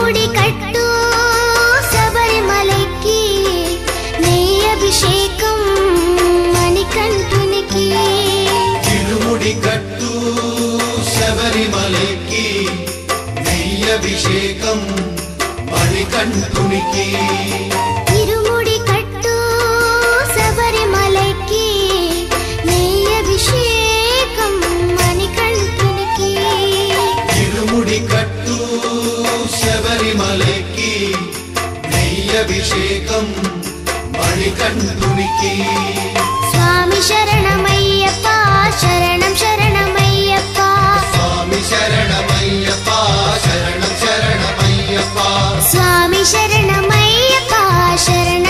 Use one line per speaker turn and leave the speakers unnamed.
ഇരുമുടി കട്ടു ശബരിമലയ്ക്ക് നെയ്യഭിഷേകം മണികണ്ഠുനിക്ക്
ഇരുമുടി കട്ടു ശബരിമലയ്ക്ക് നെയ്യഭിഷേകം മണികണ്ഠുനിക്ക്
ഇരുമുടി കട്ടു ശബരിമലയ്ക്ക് നെയ്യഭിഷേകം മണികണ്ഠുനിക്ക്
ഇരുമുടി കട്ടു ശബരിമലയ്ക്ക് നെയ്യഭിഷേകം മണികണ്ഠുനിക്ക്
സ്വാമി ശരണമയ്യപ്പ ശരണം ശരണമയ്യപ്പ
സ്വാമി ശരണമയ്യപ്പ ശരണം ശരണമയ്യപ്പ
സ്വാമി ശരണമയ്യപ്പ ശരണം